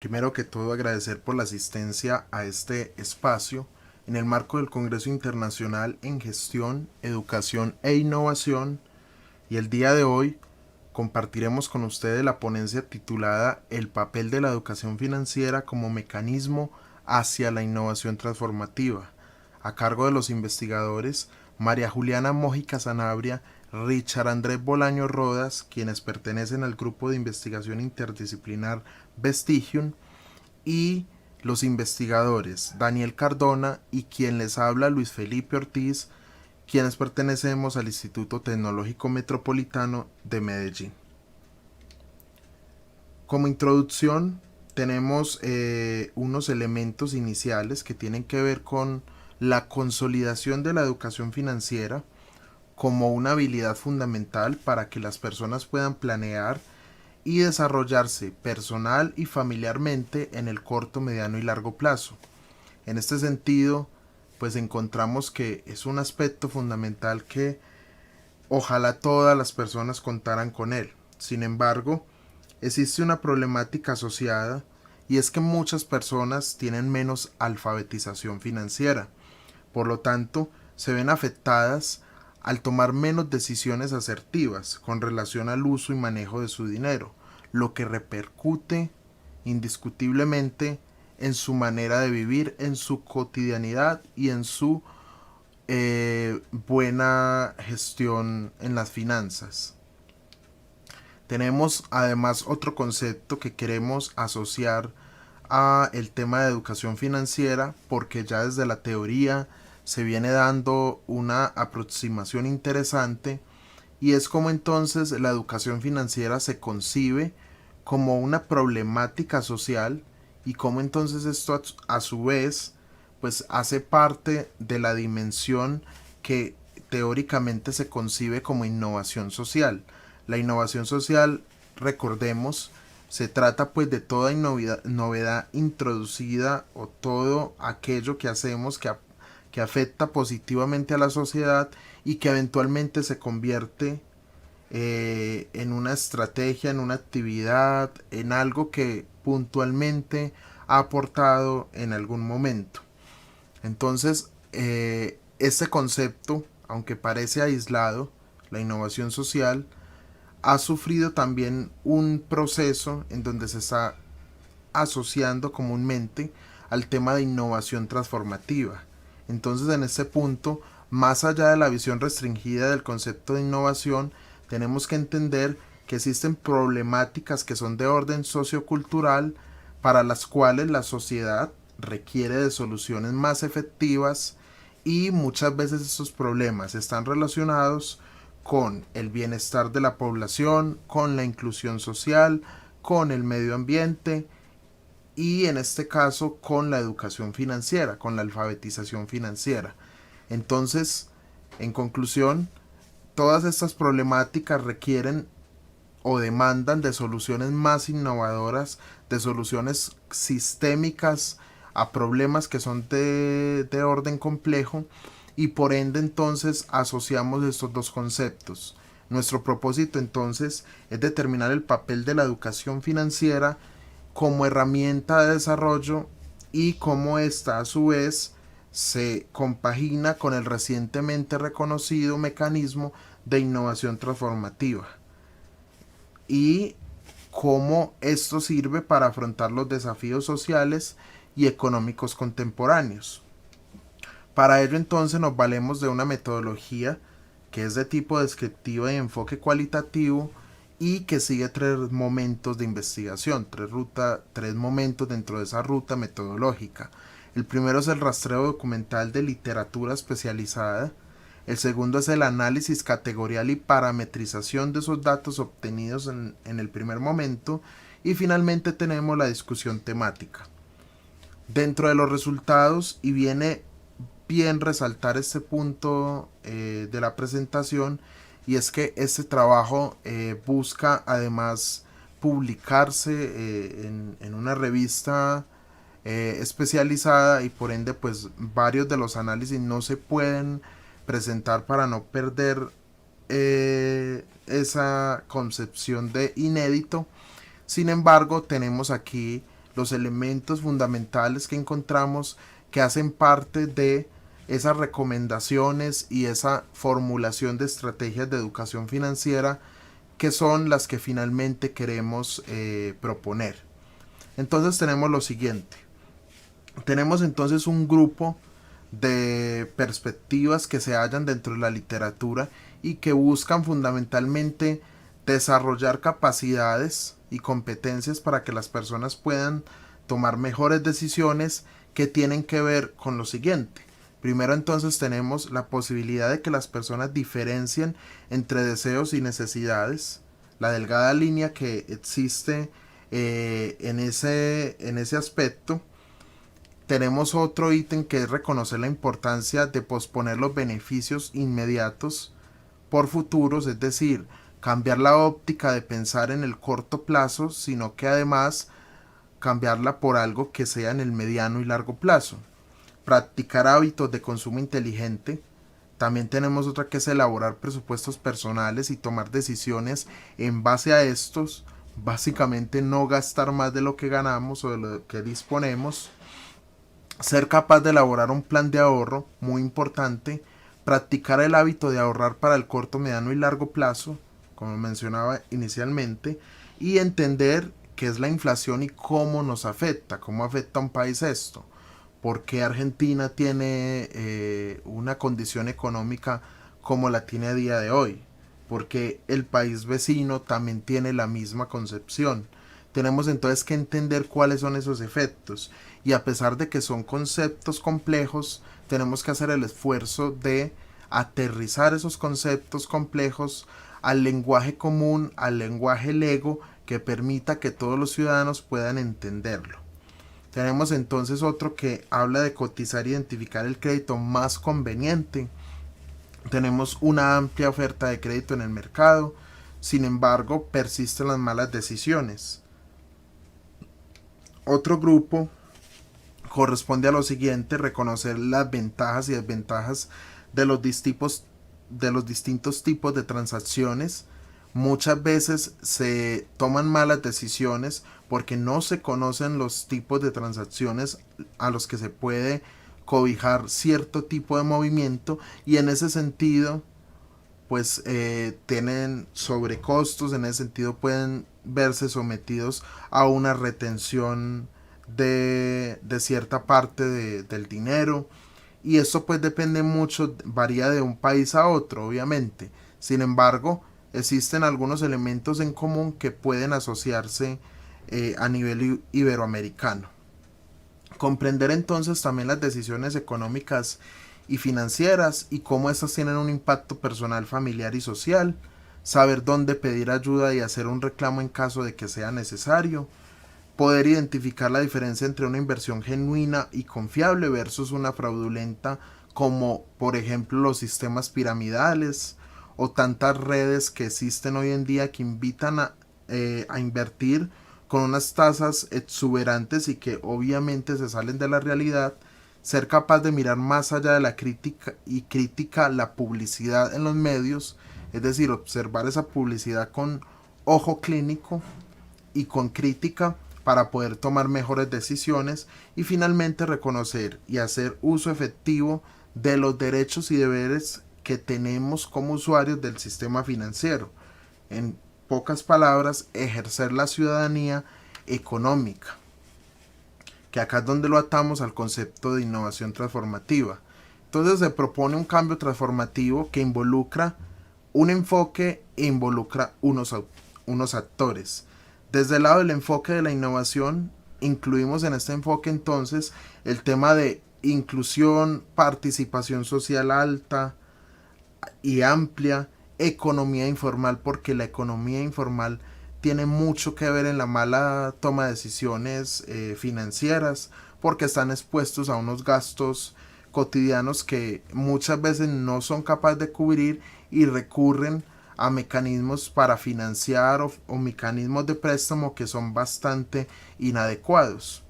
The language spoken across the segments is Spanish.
Primero que todo, agradecer por la asistencia a este espacio en el marco del Congreso Internacional en Gestión, Educación e Innovación, y el día de hoy compartiremos con ustedes la ponencia titulada El papel de la educación financiera como mecanismo hacia la innovación transformativa, a cargo de los investigadores María Juliana Mójica Sanabria, Richard Andrés Bolaño Rodas, quienes pertenecen al grupo de investigación interdisciplinar Vestigium, y los investigadores Daniel Cardona y quien les habla Luis Felipe Ortiz, quienes pertenecemos al Instituto Tecnológico Metropolitano de Medellín. Como introducción tenemos unos elementos iniciales que tienen que ver con la consolidación de la educación financiera como una habilidad fundamental para que las personas puedan planear y desarrollarse personal y familiarmente en el corto, mediano y largo plazo. En este sentido, pues encontramos que es un aspecto fundamental que ojalá todas las personas contaran con él. Sin embargo, existe una problemática asociada y es que muchas personas tienen menos alfabetización financiera. Por lo tanto, se ven afectadas al tomar menos decisiones asertivas con relación al uso y manejo de su dinero, lo que repercute indiscutiblemente en su manera de vivir, en su cotidianidad y en su buena gestión en las finanzas. Tenemos además otro concepto que queremos asociar a el tema de educación financiera porque ya desde la teoría se viene dando una aproximación interesante, y es como entonces la educación financiera se concibe como una problemática social y cómo entonces esto a su vez pues hace parte de la dimensión que teóricamente se concibe como innovación social. La innovación social, recordemos, se trata pues de toda novedad introducida o todo aquello que hacemos que afecta positivamente a la sociedad y que eventualmente se convierte en una estrategia, en una actividad, en algo que puntualmente ha aportado en algún momento. Entonces, este concepto, aunque parece aislado, la innovación social, ha sufrido también un proceso en donde se está asociando comúnmente al tema de innovación transformativa. Entonces, en este punto, más allá de la visión restringida del concepto de innovación, tenemos que entender que existen problemáticas que son de orden sociocultural para las cuales la sociedad requiere de soluciones más efectivas, y muchas veces estos problemas están relacionados con el bienestar de la población, con la inclusión social, con el medio ambiente y en este caso con la educación financiera, con la alfabetización financiera. Entonces, en conclusión, todas estas problemáticas requieren o demandan de soluciones más innovadoras, de soluciones sistémicas a problemas que son de orden complejo, y por ende entonces asociamos estos dos conceptos. Nuestro propósito entonces es determinar el papel de la educación financiera como herramienta de desarrollo y cómo ésta a su vez se compagina con el recientemente reconocido mecanismo de innovación transformativa y cómo esto sirve para afrontar los desafíos sociales y económicos contemporáneos. Para ello entonces nos valemos de una metodología que es de tipo descriptiva y enfoque cualitativo y que sigue tres momentos de investigación, tres momentos dentro de esa ruta metodológica. El primero es el rastreo documental de literatura especializada. El segundo es el análisis categorial y parametrización de esos datos obtenidos en el primer momento. Y finalmente tenemos la discusión temática. Dentro de los resultados, y viene bien resaltar este punto de la presentación, y es que este trabajo busca además publicarse en una revista especializada, y por ende pues varios de los análisis no se pueden presentar para no perder esa concepción de inédito. Sin embargo, tenemos aquí los elementos fundamentales que encontramos que hacen parte de esas recomendaciones y esa formulación de estrategias de educación financiera que son las que finalmente queremos proponer. Entonces tenemos lo siguiente. Tenemos entonces un grupo de perspectivas que se hallan dentro de la literatura y que buscan fundamentalmente desarrollar capacidades y competencias para que las personas puedan tomar mejores decisiones que tienen que ver con lo siguiente. Primero entonces tenemos la posibilidad de que las personas diferencien entre deseos y necesidades, la delgada línea que existe en ese aspecto. Tenemos otro ítem que es reconocer la importancia de posponer los beneficios inmediatos por futuros, es decir, cambiar la óptica de pensar en el corto plazo, sino que además cambiarla por algo que sea en el mediano y largo plazo. Practicar hábitos de consumo inteligente. También tenemos otra que es elaborar presupuestos personales y tomar decisiones en base a estos. Básicamente no gastar más de lo que ganamos o de lo que disponemos. Ser capaz de elaborar un plan de ahorro, muy importante. Practicar el hábito de ahorrar para el corto, mediano y largo plazo, como mencionaba inicialmente. Y entender qué es la inflación y cómo nos afecta, cómo afecta a un país esto. ¿Por qué Argentina tiene una condición económica como la tiene a día de hoy? Porque el país vecino también tiene la misma concepción. Tenemos entonces que entender cuáles son esos efectos y a pesar de que son conceptos complejos, tenemos que hacer el esfuerzo de aterrizar esos conceptos complejos al lenguaje común, al lenguaje lego que permita que todos los ciudadanos puedan entenderlo. Tenemos entonces otro que habla de cotizar e identificar el crédito más conveniente. Tenemos una amplia oferta de crédito en el mercado, sin embargo persisten las malas decisiones. Otro grupo corresponde a lo siguiente: reconocer las ventajas y desventajas de los distintos tipos de transacciones. Muchas veces se toman malas decisiones porque no se conocen los tipos de transacciones a los que se puede cobijar cierto tipo de movimiento y en ese sentido pues tienen sobrecostos, en ese sentido pueden verse sometidos a una retención de cierta parte del dinero y esto pues depende mucho, varía de un país a otro obviamente. Sin embargo, existen algunos elementos en común que pueden asociarse a nivel iberoamericano. Comprender entonces también las decisiones económicas y financieras y cómo estas tienen un impacto personal, familiar y social. Saber dónde pedir ayuda y hacer un reclamo en caso de que sea necesario. Poder identificar la diferencia entre una inversión genuina y confiable versus una fraudulenta, como por ejemplo los sistemas piramidales o tantas redes que existen hoy en día que invitan a invertir con unas tasas exuberantes y que obviamente se salen de la realidad. Ser capaz de mirar más allá de la crítica y critica la publicidad en los medios, es decir, observar esa publicidad con ojo clínico y con crítica para poder tomar mejores decisiones y finalmente reconocer y hacer uso efectivo de los derechos y deberes que tenemos como usuarios del sistema financiero. En pocas palabras, ejercer la ciudadanía económica, que acá es donde lo atamos al concepto de innovación transformativa. Entonces se propone un cambio transformativo que involucra un enfoque e involucra unos actores. Desde el lado del enfoque de la innovación, incluimos en este enfoque entonces el tema de inclusión, participación social alta y amplia, economía informal, porque la economía informal tiene mucho que ver en la mala toma de decisiones financieras, porque están expuestos a unos gastos cotidianos que muchas veces no son capaces de cubrir y recurren a mecanismos para financiar o mecanismos de préstamo que son bastante inadecuados.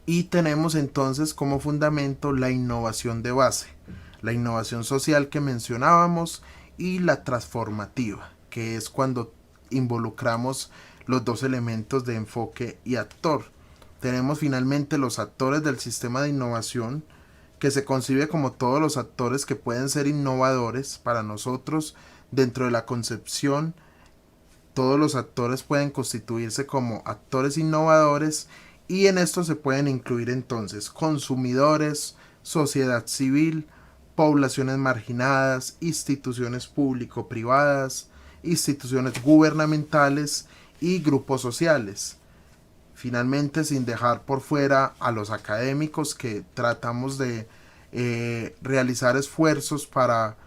Y tenemos entonces como fundamento la innovación de base, la innovación social que mencionábamos y la transformativa, que es cuando involucramos los dos elementos de enfoque y actor. Tenemos finalmente los actores del sistema de innovación, que se concibe como todos los actores que pueden ser innovadores para nosotros. Dentro de la concepción, todos los actores pueden constituirse como actores innovadores, y en esto se pueden incluir entonces consumidores, sociedad civil, poblaciones marginadas, instituciones público-privadas, instituciones gubernamentales y grupos sociales. Finalmente, sin dejar por fuera a los académicos, que tratamos de realizar esfuerzos para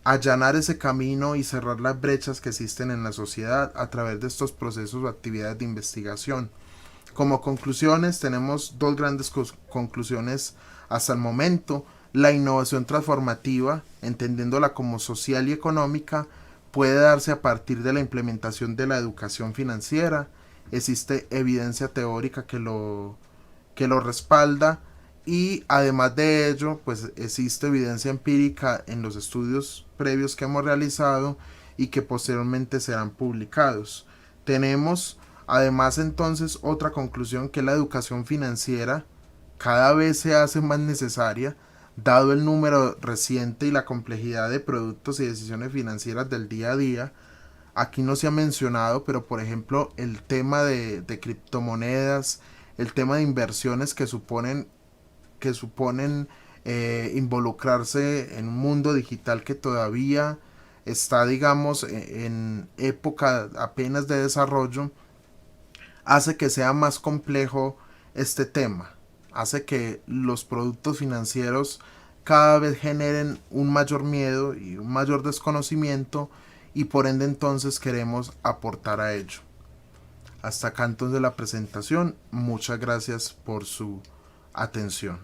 allanar ese camino y cerrar las brechas que existen en la sociedad a través de estos procesos o actividades de investigación. Como conclusiones, tenemos dos grandes conclusiones hasta el momento. La innovación transformativa, entendiéndola como social y económica, puede darse a partir de la implementación de la educación financiera. Existe evidencia teórica que lo respalda, y además de ello, pues existe evidencia empírica en los estudios previos que hemos realizado y que posteriormente serán publicados. Tenemos además entonces otra conclusión, que la educación financiera cada vez se hace más necesaria, dado el número reciente y la complejidad de productos y decisiones financieras del día a día. Aquí no se ha mencionado, pero por ejemplo el tema de criptomonedas, el tema de inversiones que suponen involucrarse en un mundo digital que todavía está, digamos, en época apenas de desarrollo, hace que sea más complejo este tema, hace que los productos financieros cada vez generen un mayor miedo y un mayor desconocimiento, y por ende entonces queremos aportar a ello. Hasta acá entonces la presentación. Muchas gracias por su atención.